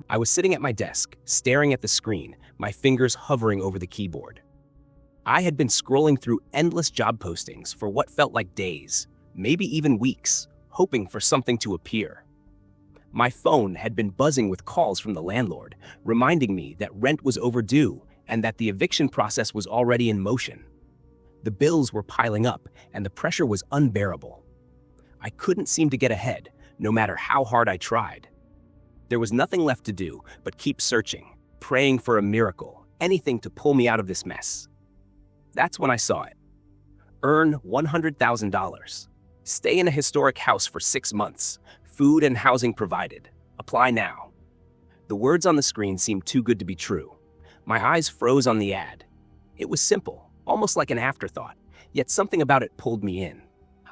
I was sitting at my desk, staring at the screen, my fingers hovering over the keyboard. I had been scrolling through endless job postings for what felt like days, maybe even weeks, hoping for something to appear. My phone had been buzzing with calls from the landlord, reminding me that rent was overdue and that the eviction process was already in motion. The bills were piling up, and the pressure was unbearable. I couldn't seem to get ahead, no matter how hard I tried. There was nothing left to do but keep searching, praying for a miracle, anything to pull me out of this mess. That's when I saw it. Earn $100,000. Stay in a historic house for 6 months. Food and housing provided. Apply now. The words on the screen seemed too good to be true. My eyes froze on the ad. It was simple, almost like an afterthought, yet something about it pulled me in.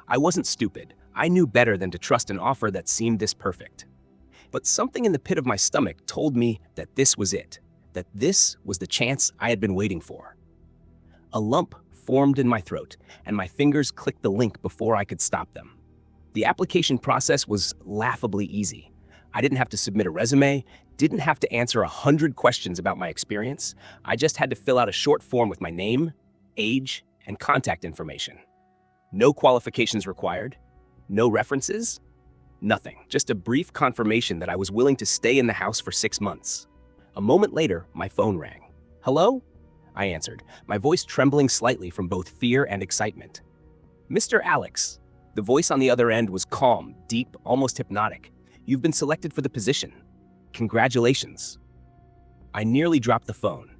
I wasn't stupid. I knew better than to trust an offer that seemed this perfect. But something in the pit of my stomach told me that this was it, that this was the chance I had been waiting for. A lump formed in my throat, and my fingers clicked the link before I could stop them. The application process was laughably easy. I didn't have to submit a resume, didn't have to answer 100 questions about my experience. I just had to fill out a short form with my name, age, and contact information. No qualifications required, no references, nothing. Just a brief confirmation that I was willing to stay in the house for 6 months. A moment later, my phone rang. "Hello?" I answered, my voice trembling slightly from both fear and excitement. "Mr. Alex." The voice on the other end was calm, deep, almost hypnotic. "You've been selected for the position. Congratulations." I nearly dropped the phone.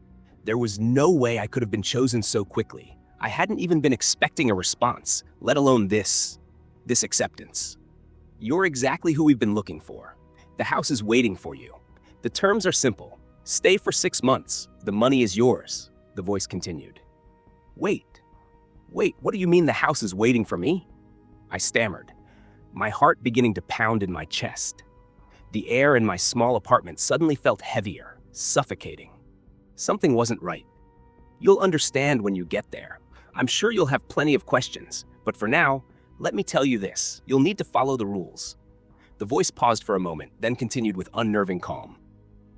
There was no way I could have been chosen so quickly. I hadn't even been expecting a response, let alone this acceptance. "You're exactly who we've been looking for. The house is waiting for you. The terms are simple. Stay for 6 months. The money is yours," the voice continued. Wait, what do you mean the house is waiting for me?" I stammered, my heart beginning to pound in my chest. The air in my small apartment suddenly felt heavier, suffocating. Something wasn't right. "You'll understand when you get there. I'm sure you'll have plenty of questions, but for now, let me tell you this. You'll need to follow the rules." The voice paused for a moment, then continued with unnerving calm.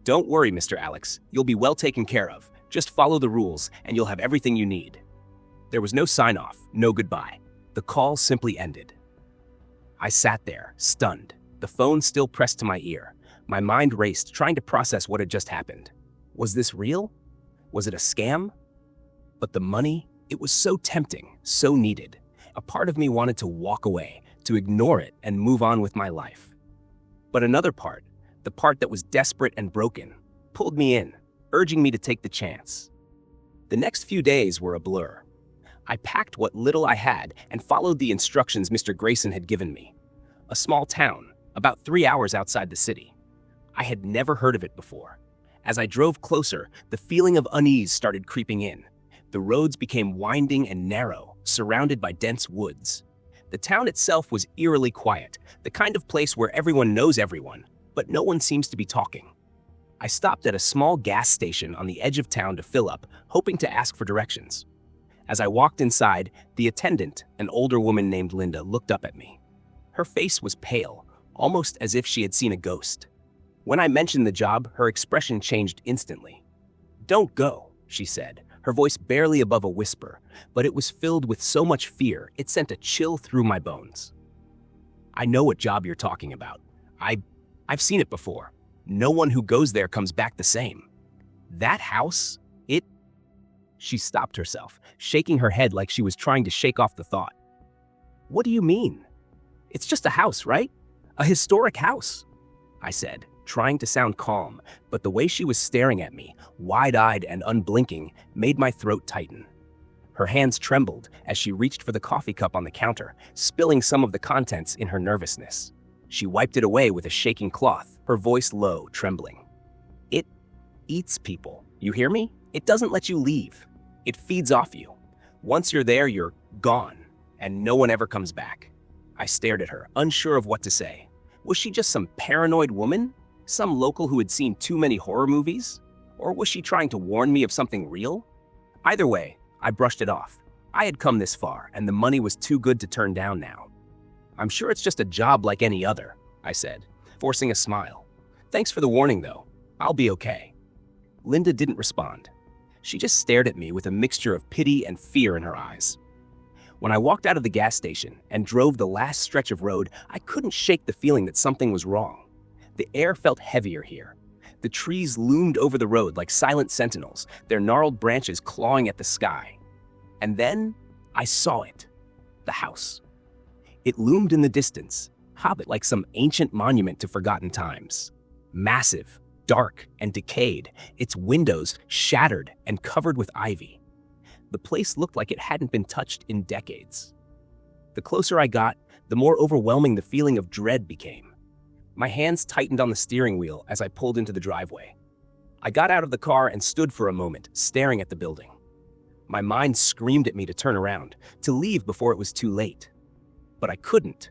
"Don't worry, Mr. Alex. You'll be well taken care of. Just follow the rules, and you'll have everything you need." There was no sign-off, no goodbye. The call simply ended. I sat there, stunned, the phone still pressed to my ear. My mind raced, trying to process what had just happened. Was this real? Was it a scam? But the money, it was so tempting, so needed. A part of me wanted to walk away, to ignore it and move on with my life. But another part, the part that was desperate and broken, pulled me in, urging me to take the chance. The next few days were a blur. I packed what little I had and followed the instructions Mr. Grayson had given me. A small town, about 3 hours outside the city. I had never heard of it before. As I drove closer, the feeling of unease started creeping in. The roads became winding and narrow, surrounded by dense woods. The town itself was eerily quiet, the kind of place where everyone knows everyone, but no one seems to be talking. I stopped at a small gas station on the edge of town to fill up, hoping to ask for directions. As I walked inside, the attendant, an older woman named Linda, looked up at me. Her face was pale, almost as if she had seen a ghost. When I mentioned the job, her expression changed instantly. "Don't go," she said, her voice barely above a whisper, but it was filled with so much fear it sent a chill through my bones. "I know what job you're talking about. I've seen it before. No one who goes there comes back the same. That house, it..." She stopped herself, shaking her head like she was trying to shake off the thought. "What do you mean? It's just a house, right? A historic house," I said, trying to sound calm, but the way she was staring at me, wide-eyed and unblinking, made my throat tighten. Her hands trembled as she reached for the coffee cup on the counter, spilling some of the contents in her nervousness. She wiped it away with a shaking cloth, her voice low, trembling. "It eats people, you hear me? It doesn't let you leave. It feeds off you. Once you're there, you're gone, and no one ever comes back." I stared at her, unsure of what to say. Was she just some paranoid woman? Some local who had seen too many horror movies? Or was she trying to warn me of something real? Either way, I brushed it off. I had come this far, and the money was too good to turn down now. "I'm sure it's just a job like any other," I said, forcing a smile. "Thanks for the warning, though. I'll be okay." Linda didn't respond. She just stared at me with a mixture of pity and fear in her eyes. When I walked out of the gas station and drove the last stretch of road, I couldn't shake the feeling that something was wrong. The air felt heavier here. The trees loomed over the road like silent sentinels, their gnarled branches clawing at the sky. And then I saw it. The house. It loomed in the distance, hobbit like some ancient monument to forgotten times. Massive, dark, and decayed, its windows shattered and covered with ivy. The place looked like it hadn't been touched in decades. The closer I got, the more overwhelming the feeling of dread became. My hands tightened on the steering wheel as I pulled into the driveway. I got out of the car and stood for a moment, staring at the building. My mind screamed at me to turn around, to leave before it was too late. But I couldn't.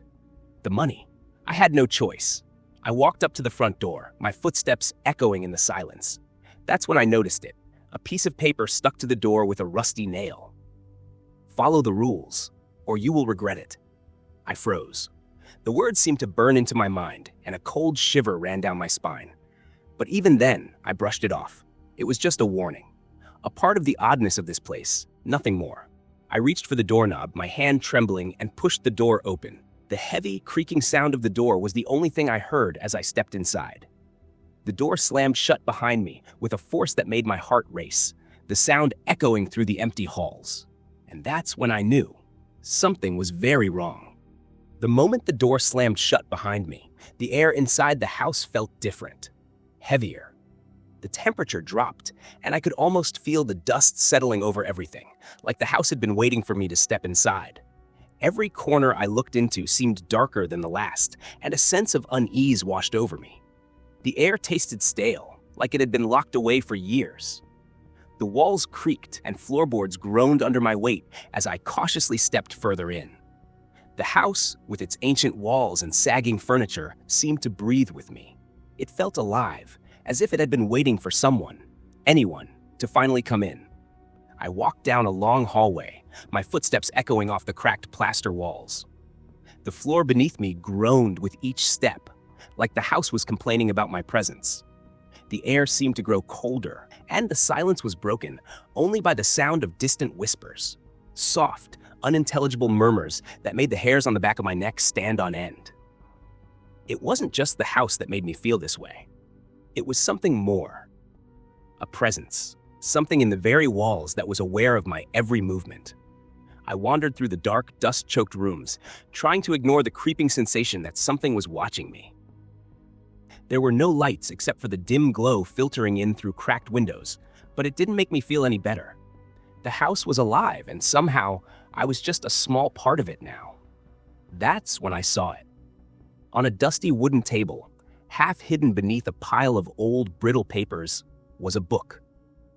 The money. I had no choice. I walked up to the front door, my footsteps echoing in the silence. That's when I noticed it. A piece of paper stuck to the door with a rusty nail. "Follow the rules, or you will regret it." I froze. The words seemed to burn into my mind, and a cold shiver ran down my spine. But even then, I brushed it off. It was just a warning. A part of the oddness of this place, nothing more. I reached for the doorknob, my hand trembling, and pushed the door open. The heavy, creaking sound of the door was the only thing I heard as I stepped inside. The door slammed shut behind me with a force that made my heart race, the sound echoing through the empty halls. And that's when I knew something was very wrong. The moment the door slammed shut behind me, the air inside the house felt different, heavier. The temperature dropped, and I could almost feel the dust settling over everything, like the house had been waiting for me to step inside. Every corner I looked into seemed darker than the last, and a sense of unease washed over me. The air tasted stale, like it had been locked away for years. The walls creaked and floorboards groaned under my weight as I cautiously stepped further in. The house, with its ancient walls and sagging furniture, seemed to breathe with me. It felt alive, as if it had been waiting for someone, anyone, to finally come in. I walked down a long hallway, my footsteps echoing off the cracked plaster walls. The floor beneath me groaned with each step, like the house was complaining about my presence. The air seemed to grow colder, and the silence was broken only by the sound of distant whispers, soft, unintelligible murmurs that made the hairs on the back of my neck stand on end. It wasn't just the house that made me feel this way. It was something more. A presence, something in the very walls that was aware of my every movement. I wandered through the dark, dust-choked rooms, trying to ignore the creeping sensation that something was watching me. There were no lights except for the dim glow filtering in through cracked windows, but it didn't make me feel any better. The house was alive, and somehow I was just a small part of it now. That's when I saw it. On a dusty wooden table, half hidden beneath a pile of old, brittle papers, was a book.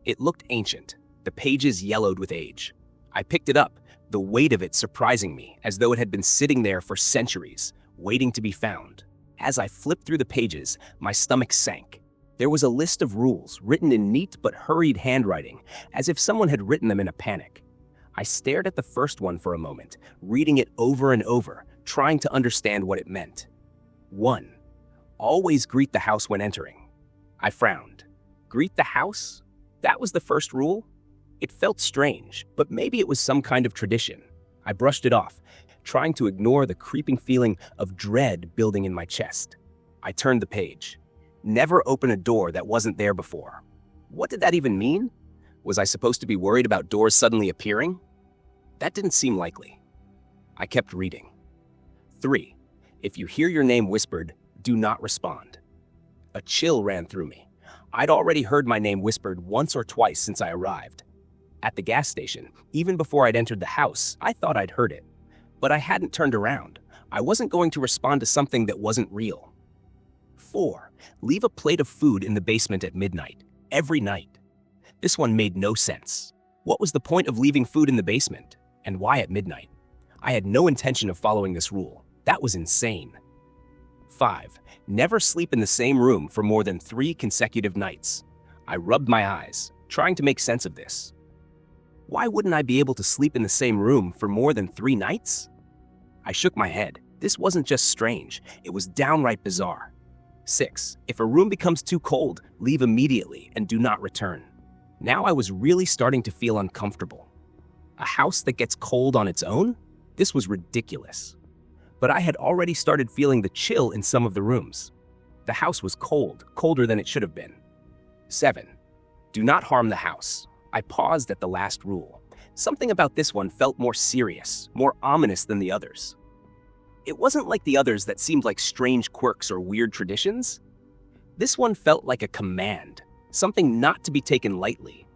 It looked ancient, the pages yellowed with age. I picked it up, the weight of it surprising me, as though it had been sitting there for centuries, waiting to be found. As I flipped through the pages, my stomach sank. There was a list of rules, written in neat but hurried handwriting, as if someone had written them in a panic. I stared at the first one for a moment, reading it over and over, trying to understand what it meant. 1. Always greet the house when entering. I frowned. Greet the house? That was the first rule? It felt strange, but maybe it was some kind of tradition. I brushed it off, trying to ignore the creeping feeling of dread building in my chest. I turned the page. Never open a door that wasn't there before. What did that even mean? Was I supposed to be worried about doors suddenly appearing? That didn't seem likely. I kept reading. 3. If you hear your name whispered, do not respond. A chill ran through me. I'd already heard my name whispered once or twice since I arrived. At the gas station, even before I'd entered the house, I thought I'd heard it. But I hadn't turned around. I wasn't going to respond to something that wasn't real. 4. Leave a plate of food in the basement at midnight, every night. This one made no sense. What was the point of leaving food in the basement? And why at midnight? I had no intention of following this rule. That was insane. 5. Never sleep in the same room for more than 3 consecutive nights. I rubbed my eyes, trying to make sense of this. Why wouldn't I be able to sleep in the same room for more than 3 nights? I shook my head. This wasn't just strange, it was downright bizarre. 6. If a room becomes too cold, leave immediately and do not return. Now I was really starting to feel uncomfortable. A house that gets cold on its own? This was ridiculous. But I had already started feeling the chill in some of the rooms. The house was cold, colder than it should have been. 7. Do not harm the house. I paused at the last rule. Something about this one felt more serious, more ominous than the others. It wasn't like the others that seemed like strange quirks or weird traditions. This one felt like a command, something not to be taken lightly.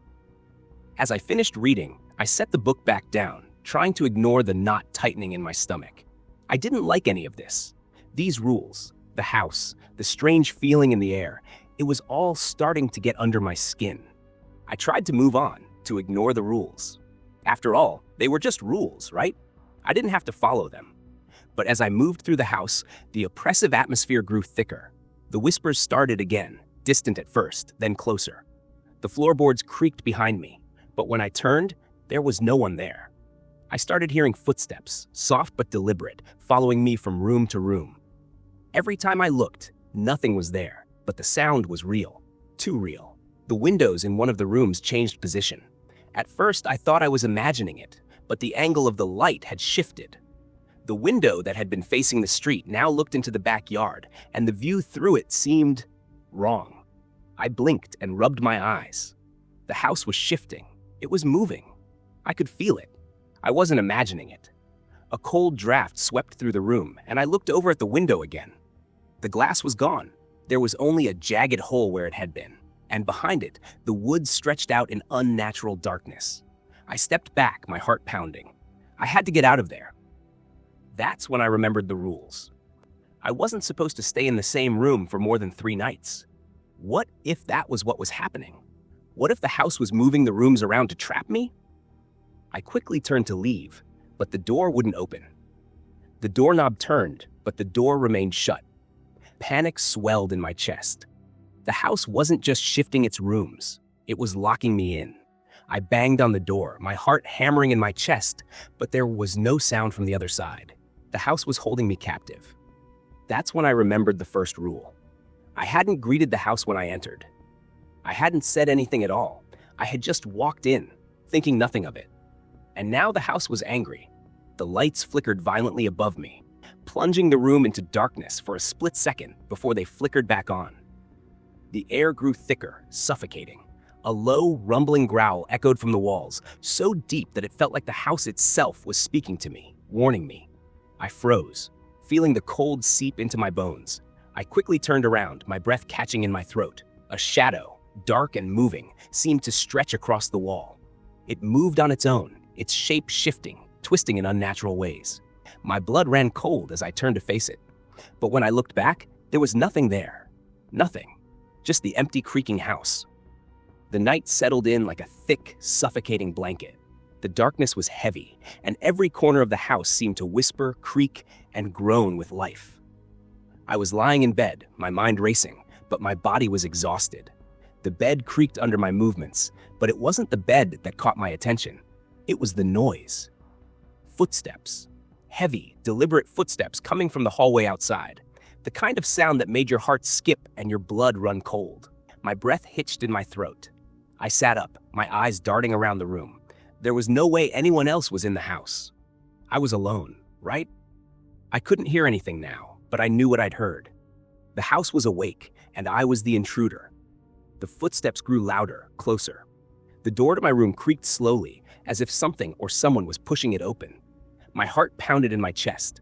As I finished reading, I set the book back down, trying to ignore the knot tightening in my stomach. I didn't like any of this. These rules, the house, the strange feeling in the air, it was all starting to get under my skin. I tried to move on, to ignore the rules. After all, they were just rules, right? I didn't have to follow them. But as I moved through the house, the oppressive atmosphere grew thicker. The whispers started again, distant at first, then closer. The floorboards creaked behind me, but when I turned, there was no one there. I started hearing footsteps, soft but deliberate, following me from room to room. Every time I looked, nothing was there, but the sound was real. Too real. The windows in one of the rooms changed position. At first, I thought I was imagining it, but the angle of the light had shifted. The window that had been facing the street now looked into the backyard, and the view through it seemed wrong. I blinked and rubbed my eyes. The house was shifting. It was moving. I could feel it. I wasn't imagining it. A cold draft swept through the room, and I looked over at the window again. The glass was gone. There was only a jagged hole where it had been, and behind it, the woods stretched out in unnatural darkness. I stepped back, my heart pounding. I had to get out of there. That's when I remembered the rules. I wasn't supposed to stay in the same room for more than 3 nights. What if that was what was happening? What if the house was moving the rooms around to trap me? I quickly turned to leave, but the door wouldn't open. The doorknob turned, but the door remained shut. Panic swelled in my chest. The house wasn't just shifting its rooms, it was locking me in. I banged on the door, my heart hammering in my chest, but there was no sound from the other side. The house was holding me captive. That's when I remembered the first rule. I hadn't greeted the house when I entered. I hadn't said anything at all. I had just walked in, thinking nothing of it. And now the house was angry. The lights flickered violently above me, plunging the room into darkness for a split second before they flickered back on. The air grew thicker, suffocating. A low, rumbling growl echoed from the walls, so deep that it felt like the house itself was speaking to me, warning me. I froze, feeling the cold seep into my bones. I quickly turned around, my breath catching in my throat. A shadow, dark and moving, seemed to stretch across the wall. It moved on its own, its shape shifting, twisting in unnatural ways. My blood ran cold as I turned to face it. But when I looked back, there was nothing there. Nothing. Just the empty, creaking house. The night settled in like a thick, suffocating blanket. The darkness was heavy, and every corner of the house seemed to whisper, creak, and groan with life. I was lying in bed, my mind racing, but my body was exhausted. The bed creaked under my movements, but it wasn't the bed that caught my attention. It was the noise. Footsteps. Heavy, deliberate footsteps coming from the hallway outside. The kind of sound that made your heart skip and your blood run cold. My breath hitched in my throat. I sat up, my eyes darting around the room. There was no way anyone else was in the house. I was alone, right? I couldn't hear anything now, but I knew what I'd heard. The house was awake, and I was the intruder. The footsteps grew louder, closer. The door to my room creaked slowly, as if something or someone was pushing it open. My heart pounded in my chest.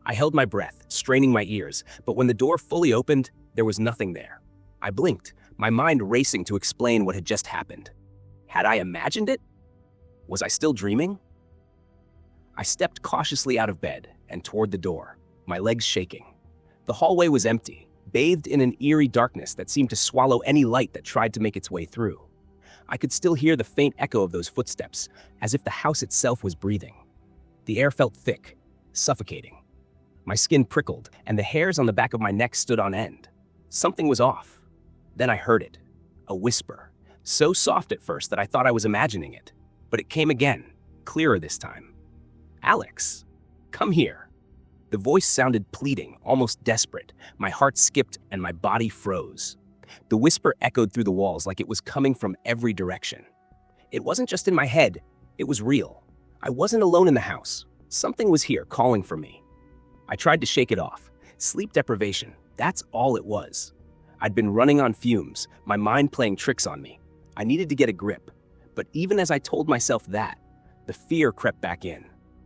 I held my breath, straining my ears, but when the door fully opened, there was nothing there. I blinked, my mind racing to explain what had just happened. Had I imagined it? Was I still dreaming? I stepped cautiously out of bed and toward the door, my legs shaking. The hallway was empty, bathed in an eerie darkness that seemed to swallow any light that tried to make its way through. I could still hear the faint echo of those footsteps, as if the house itself was breathing. The air felt thick, suffocating. My skin prickled, and the hairs on the back of my neck stood on end. Something was off. Then I heard it, a whisper, so soft at first that I thought I was imagining it. But it came again, clearer this time. "Alex, come here." The voice sounded pleading, almost desperate. My heart skipped and my body froze. The whisper echoed through the walls like it was coming from every direction. It wasn't just in my head, it was real. I wasn't alone in the house. Something was here calling for me. I tried to shake it off. Sleep deprivation, that's all it was. I'd been running on fumes, my mind playing tricks on me. I needed to get a grip. But even as I told myself that, the fear crept back in.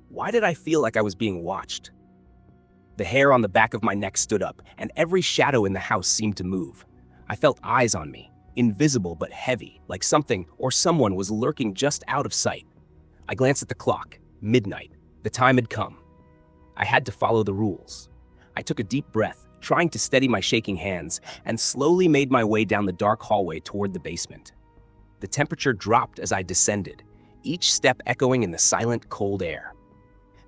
Why did I feel like I was being watched? The hair on the back of my neck stood up, and every shadow in the house seemed to move. I felt eyes on me, invisible but heavy, like something or someone was lurking just out of sight. I glanced at the clock. Midnight. The time had come. I had to follow the rules. I took a deep breath, trying to steady my shaking hands, and slowly made my way down the dark hallway toward the basement. The temperature dropped as I descended, each step echoing in the silent, cold air.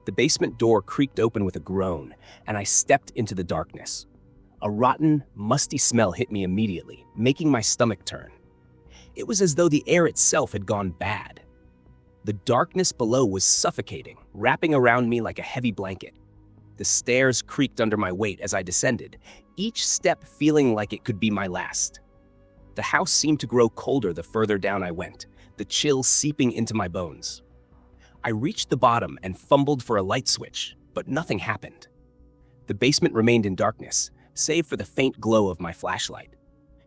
The basement door creaked open with a groan, and I stepped into the darkness. A rotten, musty smell hit me immediately, making my stomach turn. It was as though the air itself had gone bad. The darkness below was suffocating, wrapping around me like a heavy blanket. The stairs creaked under my weight as I descended, each step feeling like it could be my last. The house seemed to grow colder the further down I went, the chill seeping into my bones. I reached the bottom and fumbled for a light switch, but nothing happened. The basement remained in darkness, save for the faint glow of my flashlight.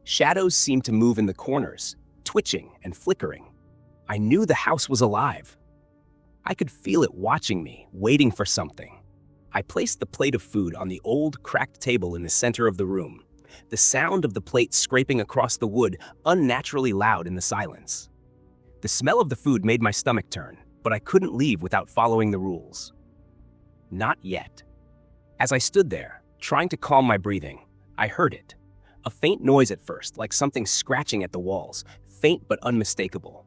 Shadows seemed to move in the corners, twitching and flickering. I knew the house was alive. I could feel it watching me, waiting for something. I placed the plate of food on the old, cracked table in the center of the room, the sound of the plate scraping across the wood unnaturally loud in the silence. The smell of the food made my stomach turn, but I couldn't leave without following the rules. Not yet. As I stood there, trying to calm my breathing, I heard it. A faint noise at first, like something scratching at the walls, faint but unmistakable.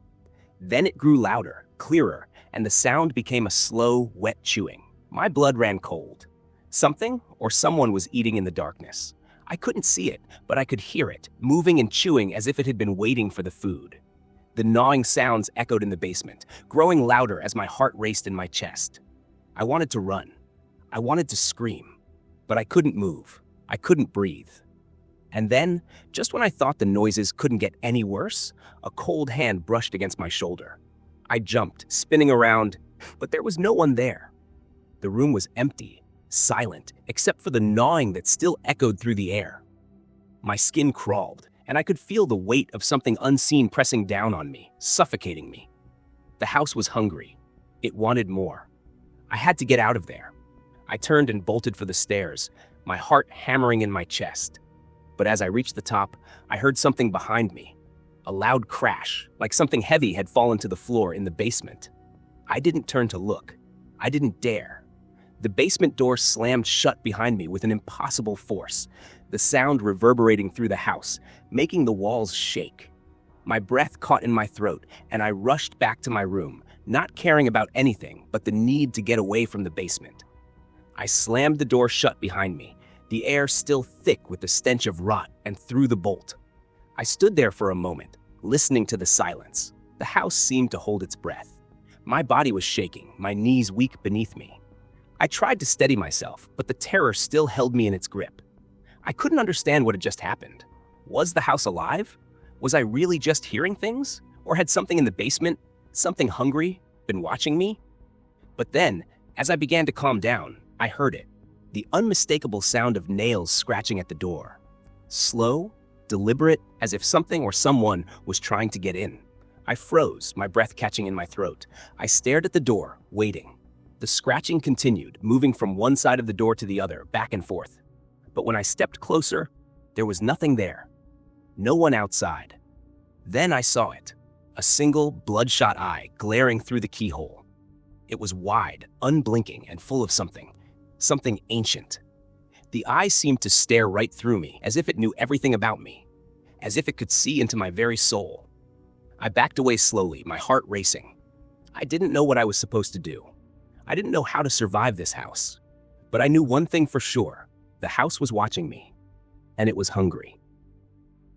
Then it grew louder, clearer, and the sound became a slow, wet chewing. My blood ran cold. Something or someone was eating in the darkness. I couldn't see it, but I could hear it, moving and chewing as if it had been waiting for the food. The gnawing sounds echoed in the basement, growing louder as my heart raced in my chest. I wanted to run. I wanted to scream, but I couldn't move. I couldn't breathe. And then, just when I thought the noises couldn't get any worse, a cold hand brushed against my shoulder. I jumped, spinning around, but there was no one there. The room was empty, silent, except for the gnawing that still echoed through the air. My skin crawled, and I could feel the weight of something unseen pressing down on me, suffocating me. The house was hungry. It wanted more. I had to get out of there. I turned and bolted for the stairs, my heart hammering in my chest. But as I reached the top, I heard something behind me. A loud crash, like something heavy had fallen to the floor in the basement. I didn't turn to look. I didn't dare. The basement door slammed shut behind me with an impossible force, the sound reverberating through the house, making the walls shake. My breath caught in my throat, and I rushed back to my room, not caring about anything but the need to get away from the basement. I slammed the door shut behind me, the air still thick with the stench of rot, and threw the bolt. I stood there for a moment, listening to the silence. The house seemed to hold its breath. My body was shaking, my knees weak beneath me. I tried to steady myself, but the terror still held me in its grip. I couldn't understand what had just happened. Was the house alive? Was I really just hearing things? Or had something in the basement, something hungry, been watching me? But then, as I began to calm down, I heard it. The unmistakable sound of nails scratching at the door. Slow, deliberate, as if something or someone was trying to get in. I froze, my breath catching in my throat. I stared at the door, waiting. The scratching continued, moving from one side of the door to the other, back and forth. But when I stepped closer, there was nothing there. No one outside. Then I saw it. A single, bloodshot eye glaring through the keyhole. It was wide, unblinking, and full of something ancient. The eye seemed to stare right through me, as if it knew everything about me, as if it could see into my very soul. I backed away slowly, my heart racing. I didn't know what I was supposed to do. I didn't know how to survive this house. But I knew one thing for sure. The house was watching me, and it was hungry.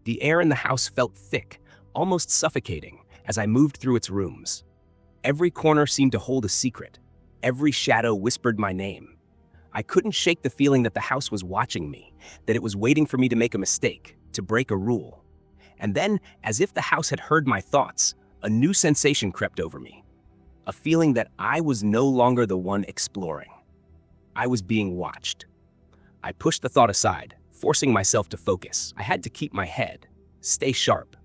The air in the house felt thick, almost suffocating, as I moved through its rooms. Every corner seemed to hold a secret. Every shadow whispered my name. I couldn't shake the feeling that the house was watching me, that it was waiting for me to make a mistake, to break a rule. And then, as if the house had heard my thoughts, a new sensation crept over me. A feeling that I was no longer the one exploring. I was being watched. I pushed the thought aside, forcing myself to focus. I had to keep my head, stay sharp.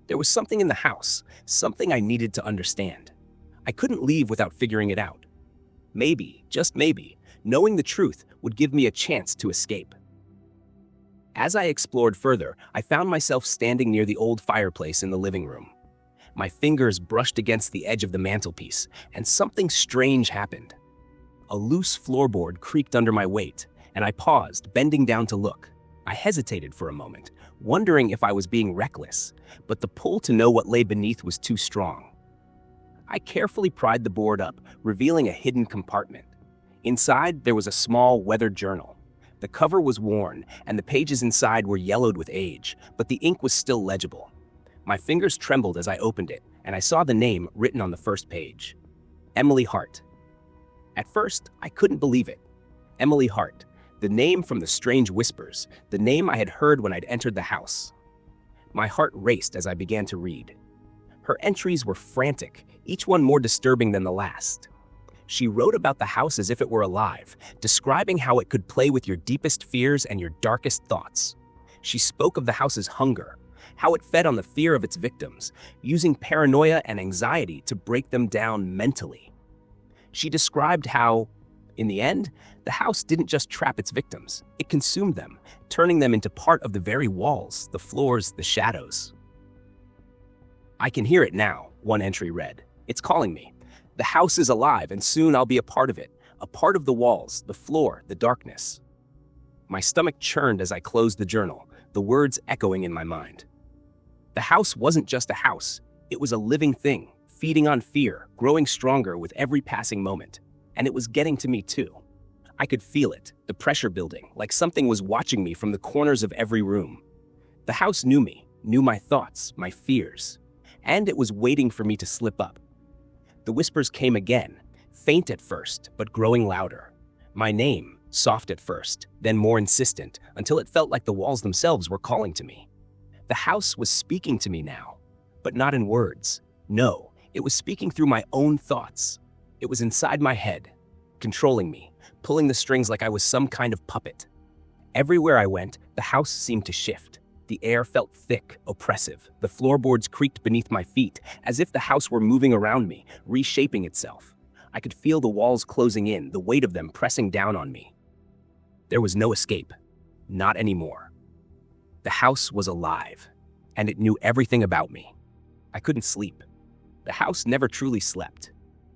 There was something in the house, something I needed to understand. I couldn't leave without figuring it out. Maybe, just maybe, knowing the truth would give me a chance to escape. As I explored further, I found myself standing near the old fireplace in the living room. My fingers brushed against the edge of the mantelpiece, and something strange happened. A loose floorboard creaked under my weight, and I paused, bending down to look. I hesitated for a moment, wondering if I was being reckless, but the pull to know what lay beneath was too strong. I carefully pried the board up, revealing a hidden compartment. Inside, there was a small, weathered journal. The cover was worn, and the pages inside were yellowed with age, but the ink was still legible. My fingers trembled as I opened it, and I saw the name written on the first page. Emily Hart. At first, I couldn't believe it. Emily Hart, the name from the strange whispers, the name I had heard when I'd entered the house. My heart raced as I began to read. Her entries were frantic, each one more disturbing than the last. She wrote about the house as if it were alive, describing how it could play with your deepest fears and your darkest thoughts. She spoke of the house's hunger, how it fed on the fear of its victims, using paranoia and anxiety to break them down mentally. She described how, in the end, the house didn't just trap its victims, it consumed them, turning them into part of the very walls, the floors, the shadows. "I can hear it now," one entry read. "It's calling me. The house is alive, and soon I'll be a part of it, a part of the walls, the floor, the darkness." My stomach churned as I closed the journal, the words echoing in my mind. The house wasn't just a house, it was a living thing, feeding on fear, growing stronger with every passing moment. And it was getting to me too. I could feel it, the pressure building, like something was watching me from the corners of every room. The house knew me, knew my thoughts, my fears, and it was waiting for me to slip up. The whispers came again, faint at first, but growing louder. My name, soft at first, then more insistent, until it felt like the walls themselves were calling to me. The house was speaking to me now, but not in words. No, it was speaking through my own thoughts. It was inside my head, controlling me, pulling the strings like I was some kind of puppet. Everywhere I went, the house seemed to shift. The air felt thick, oppressive. The floorboards creaked beneath my feet, as if the house were moving around me, reshaping itself. I could feel the walls closing in, the weight of them pressing down on me. There was no escape. Not anymore. The house was alive, and it knew everything about me. I couldn't sleep. The house never truly slept.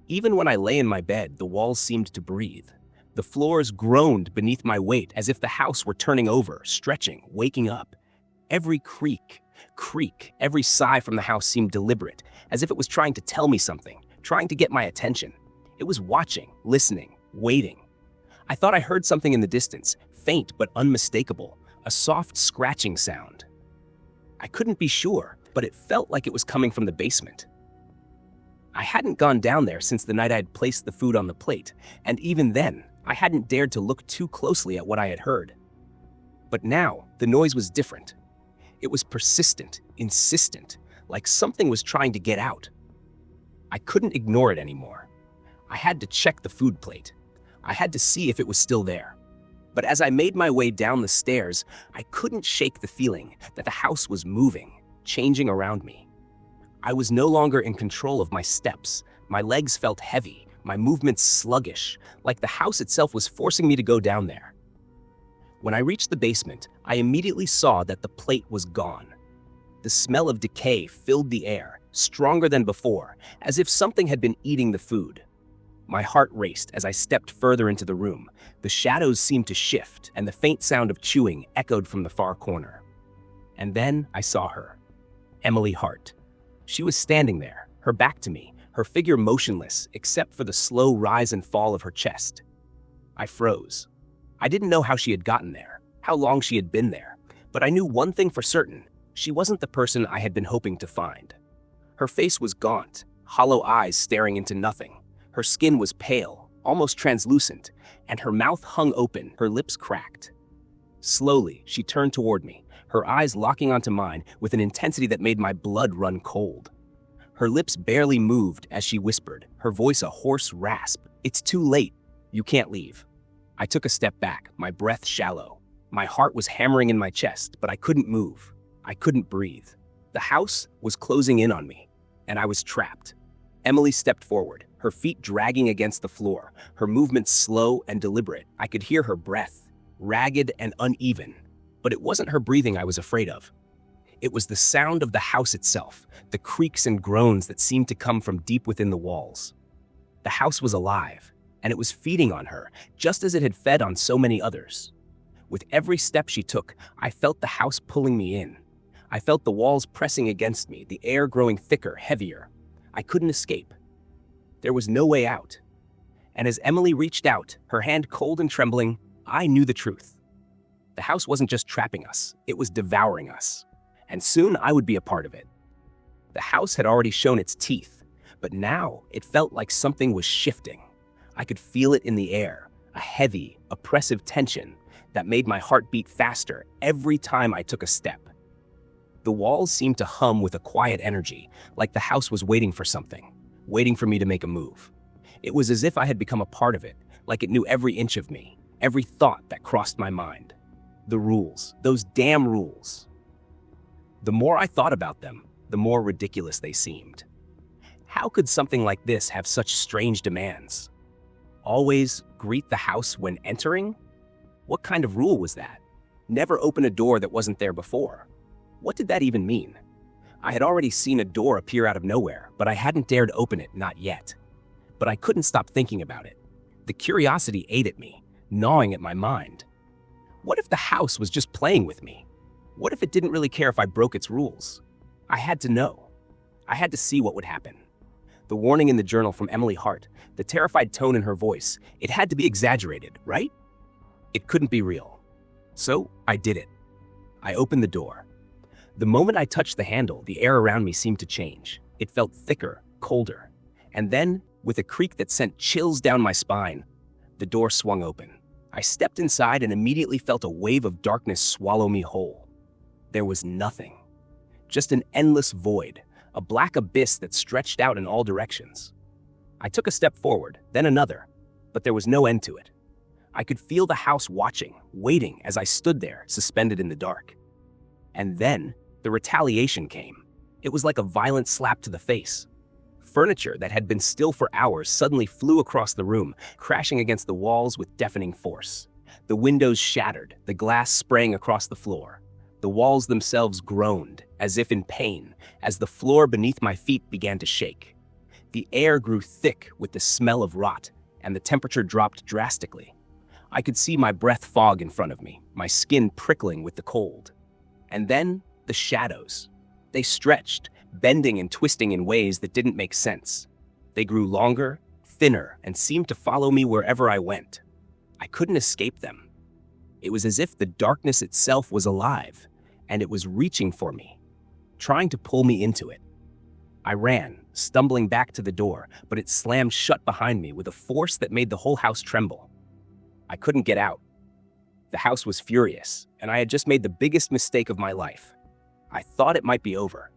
Even when I lay in my bed, the walls seemed to breathe. The floors groaned beneath my weight as if the house were turning over, stretching, waking up. Every creak, every sigh from the house seemed deliberate, as if it was trying to tell me something, trying to get my attention. It was watching, listening, waiting. I thought I heard something in the distance, faint but unmistakable, a soft scratching sound. I couldn't be sure, but it felt like it was coming from the basement. I hadn't gone down there since the night I had placed the food on the plate, and even then, I hadn't dared to look too closely at what I had heard. But now, the noise was different. It was persistent, insistent, like something was trying to get out. I couldn't ignore it anymore. I had to check the food plate. I had to see if it was still there. But as I made my way down the stairs, I couldn't shake the feeling that the house was moving, changing around me. I was no longer in control of my steps. My legs felt heavy, my movements sluggish, like the house itself was forcing me to go down there. When I reached the basement, I immediately saw that the plate was gone. The smell of decay filled the air, stronger than before, as if something had been eating the food. My heart raced as I stepped further into the room. The shadows seemed to shift, and the faint sound of chewing echoed from the far corner. And then I saw her, Emily Hart. She was standing there, her back to me, her figure motionless except for the slow rise and fall of her chest. I froze. I didn't know how she had gotten there, how long she had been there, but I knew one thing for certain: she wasn't the person I had been hoping to find. Her face was gaunt, hollow eyes staring into nothing. Her skin was pale, almost translucent, and her mouth hung open, her lips cracked. Slowly, she turned toward me, her eyes locking onto mine with an intensity that made my blood run cold. Her lips barely moved as she whispered, her voice a hoarse rasp. "It's too late. You can't leave." I took a step back, my breath shallow. My heart was hammering in my chest, but I couldn't move. I couldn't breathe. The house was closing in on me, and I was trapped. Emily stepped forward, her feet dragging against the floor, her movements slow and deliberate. I could hear her breath, ragged and uneven. But it wasn't her breathing I was afraid of. It was the sound of the house itself, the creaks and groans that seemed to come from deep within the walls. The house was alive, and it was feeding on her, just as it had fed on so many others. With every step she took, I felt the house pulling me in. I felt the walls pressing against me, the air growing thicker, heavier. I couldn't escape. There was no way out. And as Emily reached out, her hand cold and trembling, I knew the truth. The house wasn't just trapping us, it was devouring us. And soon I would be a part of it. The house had already shown its teeth, but now it felt like something was shifting. I could feel it in the air, a heavy, oppressive tension that made my heart beat faster every time I took a step. The walls seemed to hum with a quiet energy, like the house was waiting for something, waiting for me to make a move. It was as if I had become a part of it, like it knew every inch of me, every thought that crossed my mind. The rules, those damn rules. The more I thought about them, the more ridiculous they seemed. How could something like this have such strange demands? Always greet the house when entering? What kind of rule was that? Never open a door that wasn't there before. What did that even mean? I had already seen a door appear out of nowhere, but I hadn't dared open it, not yet. But I couldn't stop thinking about it. The curiosity ate at me, gnawing at my mind. What if the house was just playing with me? What if it didn't really care if I broke its rules? I had to know. I had to see what would happen. The warning in the journal from Emily Hart, the terrified tone in her voice, it had to be exaggerated, right? It couldn't be real. So I did it. I opened the door. The moment I touched the handle, the air around me seemed to change. It felt thicker, colder. And then, with a creak that sent chills down my spine, the door swung open. I stepped inside and immediately felt a wave of darkness swallow me whole. There was nothing. Just an endless void, a black abyss that stretched out in all directions. I took a step forward, then another, but there was no end to it. I could feel the house watching, waiting as I stood there, suspended in the dark. And then, the retaliation came. It was like a violent slap to the face. Furniture that had been still for hours suddenly flew across the room, crashing against the walls with deafening force. The windows shattered, the glass spraying across the floor. The walls themselves groaned, as if in pain, as the floor beneath my feet began to shake. The air grew thick with the smell of rot, and the temperature dropped drastically. I could see my breath fog in front of me, my skin prickling with the cold. And then, the shadows. They stretched, bending and twisting in ways that didn't make sense. They grew longer, thinner, and seemed to follow me wherever I went. I couldn't escape them. It was as if the darkness itself was alive, and it was reaching for me, trying to pull me into it. I ran, stumbling back to the door, but it slammed shut behind me with a force that made the whole house tremble. I couldn't get out. The house was furious, and I had just made the biggest mistake of my life. I thought it might be over.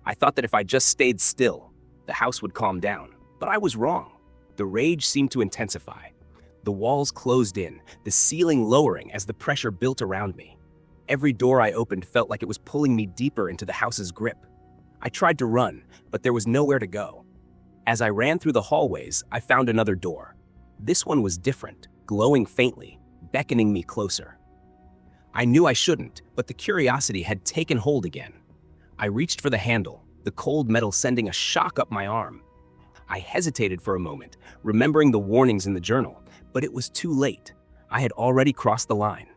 I thought that if I just stayed still, the house would calm down, but I was wrong. The rage seemed to intensify. The walls closed in, the ceiling lowering as the pressure built around me. Every door I opened felt like it was pulling me deeper into the house's grip. I tried to run, but there was nowhere to go. As I ran through the hallways, I found another door. This one was different, glowing faintly, beckoning me closer. I knew I shouldn't, but the curiosity had taken hold again. I reached for the handle, the cold metal sending a shock up my arm. I hesitated for a moment, remembering the warnings in the journal, but it was too late. I had already crossed the line.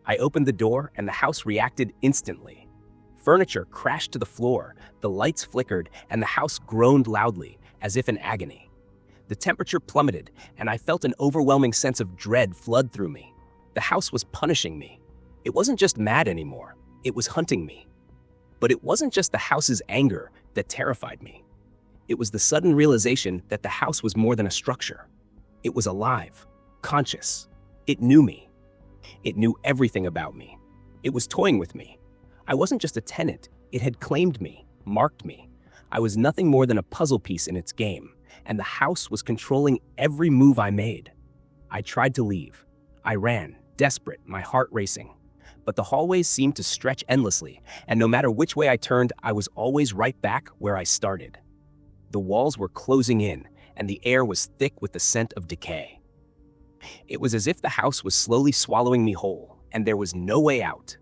I opened the door and the house reacted instantly. Furniture crashed to the floor, the lights flickered, and the house groaned loudly, as if in agony. The temperature plummeted, and I felt an overwhelming sense of dread flood through me. The house was punishing me. It wasn't just mad anymore, it was hunting me. But it wasn't just the house's anger that terrified me. It was the sudden realization that the house was more than a structure. It was alive, conscious. It knew me. It knew everything about me. It was toying with me. I wasn't just a tenant. It had claimed me, marked me. I was nothing more than a puzzle piece in its game, and the house was controlling every move I made. I tried to leave. I ran, desperate, my heart racing. But the hallways seemed to stretch endlessly, and no matter which way I turned, I was always right back where I started. The walls were closing in, and the air was thick with the scent of decay. It was as if the house was slowly swallowing me whole, and there was no way out.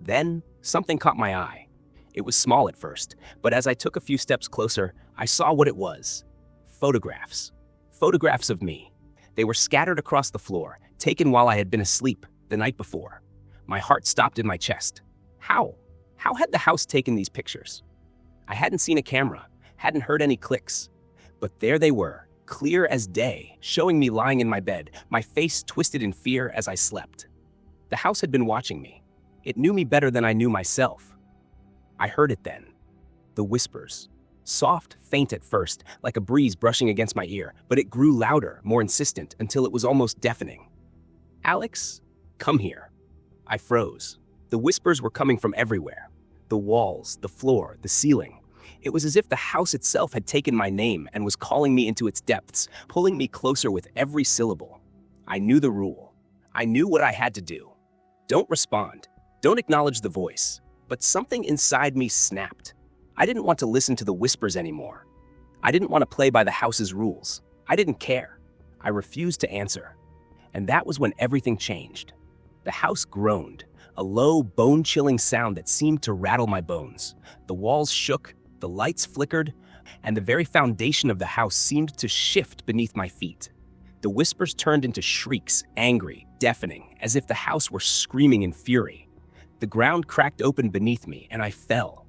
Then, something caught my eye. It was small at first, but as I took a few steps closer, I saw what it was. Photographs. Photographs of me. They were scattered across the floor, taken while I had been asleep the night before. My heart stopped in my chest. How? How had the house taken these pictures? I hadn't seen a camera, hadn't heard any clicks. But there they were, clear as day, showing me lying in my bed, my face twisted in fear as I slept. The house had been watching me. It knew me better than I knew myself. I heard it then. The whispers. Soft, faint at first, like a breeze brushing against my ear, but it grew louder, more insistent, until it was almost deafening. Alex, come here. I froze. The whispers were coming from everywhere. The walls, the floor, the ceiling. It was as if the house itself had taken my name and was calling me into its depths, pulling me closer with every syllable. I knew the rule. I knew what I had to do. Don't respond. Don't acknowledge the voice. But something inside me snapped. I didn't want to listen to the whispers anymore. I didn't want to play by the house's rules. I didn't care. I refused to answer. And that was when everything changed. The house groaned, a low, bone-chilling sound that seemed to rattle my bones. The walls shook, the lights flickered, and the very foundation of the house seemed to shift beneath my feet. The whispers turned into shrieks, angry, deafening, as if the house were screaming in fury. The ground cracked open beneath me, and I fell.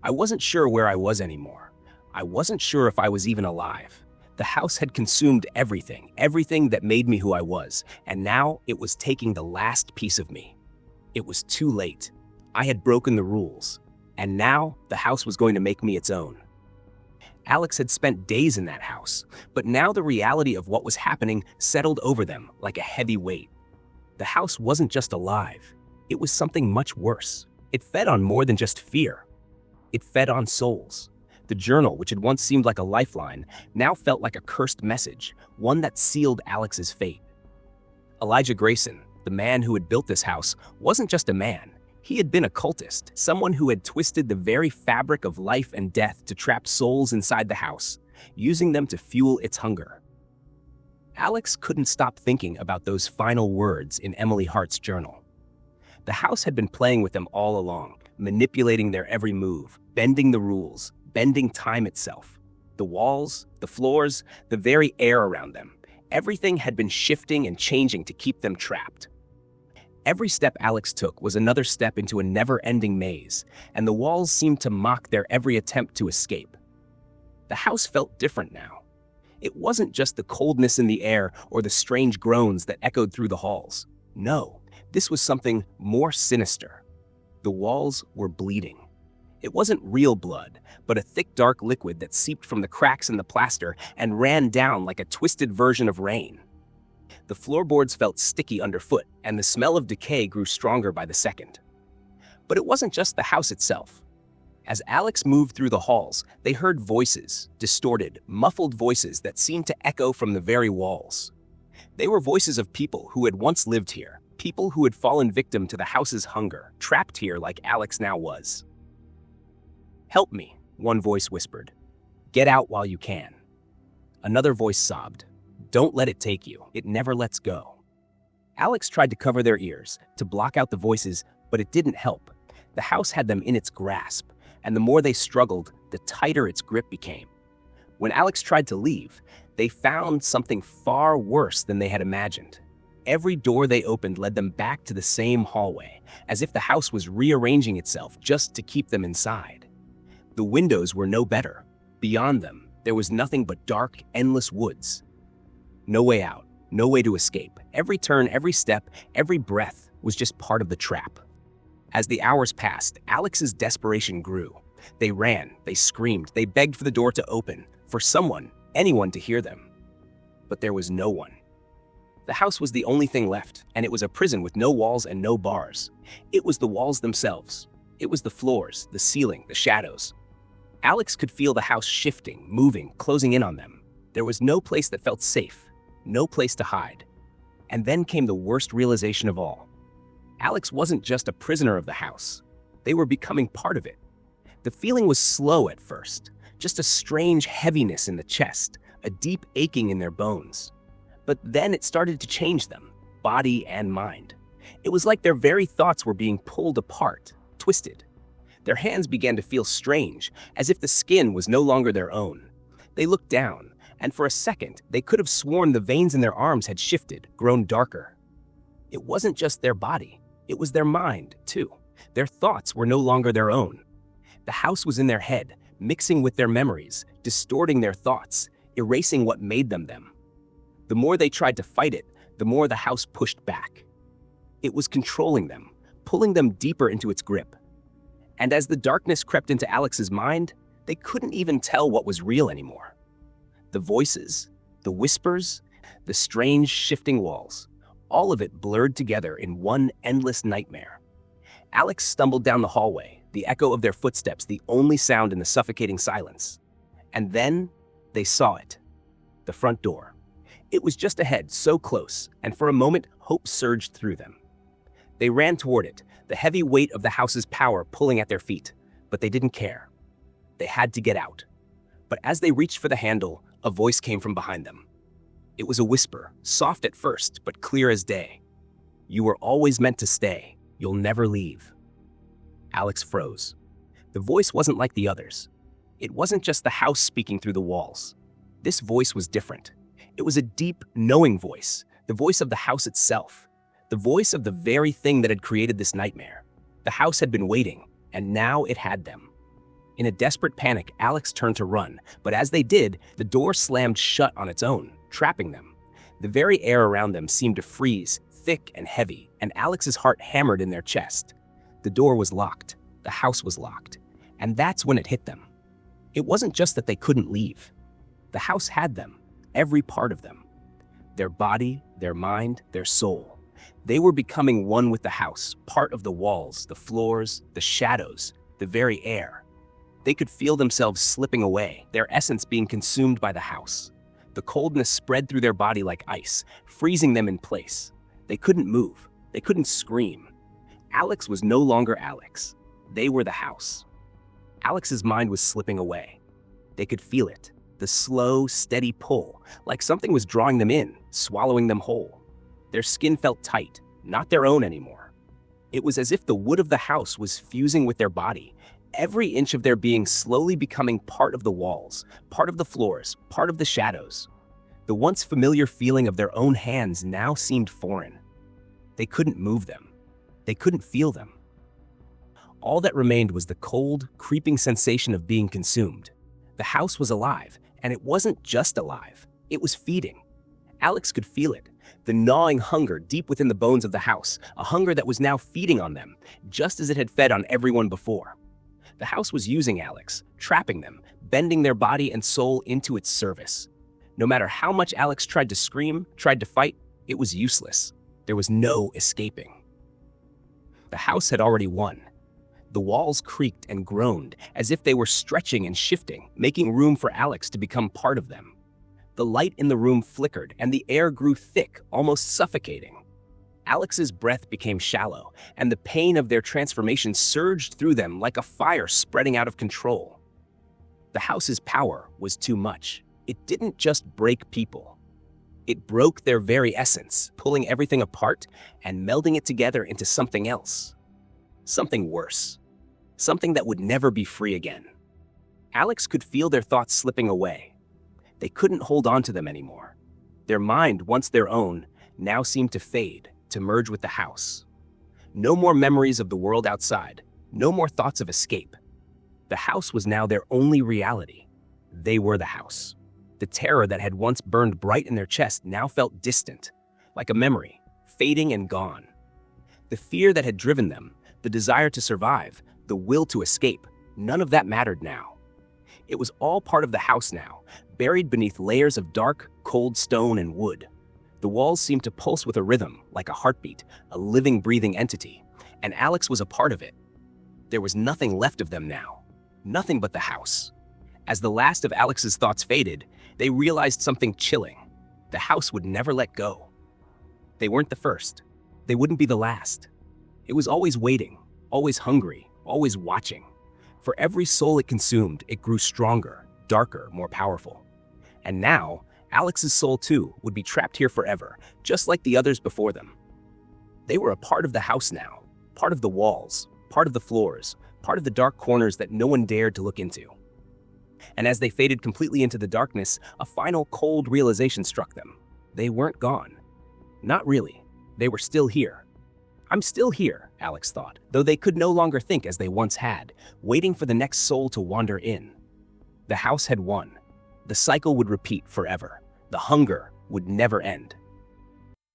I wasn't sure where I was anymore. I wasn't sure if I was even alive. The house had consumed everything that made me who I was, and now it was taking the last piece of me. It was too late. I had broken the rules, and now the house was going to make me its own. Alex had spent days in that house, but now the reality of what was happening settled over them like a heavy weight. The house wasn't just alive. It was something much worse. It fed on more than just fear. It fed on souls. The journal, which had once seemed like a lifeline, now felt like a cursed message, one that sealed Alex's fate. Elijah Grayson, the man who had built this house, wasn't just a man. He had been a cultist, someone who had twisted the very fabric of life and death to trap souls inside the house, using them to fuel its hunger. Alex couldn't stop thinking about those final words in Emily Hart's journal. The house had been playing with them all along, manipulating their every move, bending the rules, bending time itself. The walls, the floors, the very air around them. Everything had been shifting and changing to keep them trapped. Every step Alex took was another step into a never-ending maze, and the walls seemed to mock their every attempt to escape. The house felt different now. It wasn't just the coldness in the air or the strange groans that echoed through the halls. No, this was something more sinister. The walls were bleeding. It wasn't real blood, but a thick, dark liquid that seeped from the cracks in the plaster and ran down like a twisted version of rain. The floorboards felt sticky underfoot, and the smell of decay grew stronger by the second. But it wasn't just the house itself. As Alex moved through the halls, they heard voices, distorted, muffled voices that seemed to echo from the very walls. They were voices of people who had once lived here, people who had fallen victim to the house's hunger, trapped here like Alex now was. "Help me," one voice whispered. "Get out while you can." Another voice sobbed. "Don't let it take you. It never lets go." Alex tried to cover their ears, to block out the voices, but it didn't help. The house had them in its grasp, and the more they struggled, the tighter its grip became. When Alex tried to leave, they found something far worse than they had imagined. Every door they opened led them back to the same hallway, as if the house was rearranging itself just to keep them inside. The windows were no better. Beyond them, there was nothing but dark, endless woods. No way out, no way to escape. Every turn, every step, every breath was just part of the trap. As the hours passed, Alex's desperation grew. They ran, they screamed, they begged for the door to open, for someone, anyone to hear them. but there was no one. The house was the only thing left, and it was a prison with no walls and no bars. It was the walls themselves. It was the floors, the ceiling, the shadows. Alex could feel the house shifting, moving, closing in on them. There was no place that felt safe, no place to hide. And then came the worst realization of all. Alex wasn't just a prisoner of the house. They were becoming part of it. The feeling was slow at first, just a strange heaviness in the chest, a deep aching in their bones. But then it started to change them, body and mind. It was like their very thoughts were being pulled apart, twisted. Their hands began to feel strange, as if the skin was no longer their own. They looked down, and for a second, they could have sworn the veins in their arms had shifted, grown darker. It wasn't just their body, it was their mind, too. Their thoughts were no longer their own. The house was in their head, mixing with their memories, distorting their thoughts, erasing what made them them. The more they tried to fight it, the more the house pushed back. It was controlling them, pulling them deeper into its grip. And as the darkness crept into Alex's mind, they couldn't even tell what was real anymore. The voices, the whispers, the strange shifting walls, all of it blurred together in one endless nightmare. Alex stumbled down the hallway, the echo of their footsteps the only sound in the suffocating silence. And then they saw it. The front door. It was just ahead, so close, and for a moment, hope surged through them. They ran toward it, the heavy weight of the house's power pulling at their feet, but they didn't care. They had to get out. But as they reached for the handle, a voice came from behind them. It was a whisper, soft at first, but clear as day. "You were always meant to stay. You'll never leave." Alex froze. The voice wasn't like the others. It wasn't just the house speaking through the walls. This voice was different. It was a deep, knowing voice, the voice of the house itself, the voice of the very thing that had created this nightmare. The house had been waiting, and now it had them. In a desperate panic, Alex turned to run, but as they did, the door slammed shut on its own, trapping them. The very air around them seemed to freeze, thick and heavy, and Alex's heart hammered in their chest. The door was locked, the house was locked, and that's when it hit them. It wasn't just that they couldn't leave. The house had them, every part of them. Their body, their mind, their soul. They were becoming one with the house, part of the walls, the floors, the shadows, the very air. They could feel themselves slipping away, their essence being consumed by the house. The coldness spread through their body like ice, freezing them in place. They couldn't move. They couldn't scream. Alex was no longer Alex. They were the house. Alex's mind was slipping away. They could feel it, the slow, steady pull, like something was drawing them in, swallowing them whole. Their skin felt tight, not their own anymore. It was as if the wood of the house was fusing with their body, every inch of their being slowly becoming part of the walls, part of the floors, part of the shadows. The once familiar feeling of their own hands now seemed foreign. They couldn't move them. They couldn't feel them. All that remained was the cold, creeping sensation of being consumed. The house was alive, and it wasn't just alive. It was feeding. Alex could feel it, the gnawing hunger deep within the bones of the house, a hunger that was now feeding on them, just as it had fed on everyone before. The house was using Alex, trapping them, bending their body and soul into its service. No matter how much Alex tried to scream, tried to fight, it was useless. There was no escaping. The house had already won. The walls creaked and groaned as if they were stretching and shifting, making room for Alex to become part of them. The light in the room flickered and the air grew thick, almost suffocating. Alex's breath became shallow, and the pain of their transformation surged through them like a fire spreading out of control. The house's power was too much. It didn't just break people. It broke their very essence, pulling everything apart and melding it together into something else. Something worse. Something that would never be free again. Alex could feel their thoughts slipping away. They couldn't hold on to them anymore. Their mind, once their own, now seemed to fade, to merge with the house. No more memories of the world outside, no more thoughts of escape. The house was now their only reality. They were the house. The terror that had once burned bright in their chest now felt distant, like a memory, fading and gone. The fear that had driven them, the desire to survive, the will to escape, none of that mattered now. It was all part of the house now, buried beneath layers of dark, cold stone and wood. The walls seemed to pulse with a rhythm, like a heartbeat, a living, breathing entity, and Alex was a part of it. There was nothing left of them now, nothing but the house. As the last of Alex's thoughts faded, they realized something chilling. The house would never let go. They weren't the first. They wouldn't be the last. It was always waiting, always hungry, always watching. For every soul it consumed, it grew stronger, darker, more powerful. And now, Alex's soul too would be trapped here forever, just like the others before them. They were a part of the house now, part of the walls, part of the floors, part of the dark corners that no one dared to look into. And as they faded completely into the darkness, a final cold realization struck them. They weren't gone. Not really. They were still here. I'm still here, Alex thought, though they could no longer think as they once had, waiting for the next soul to wander in. The house had won. The cycle would repeat forever. The hunger would never end.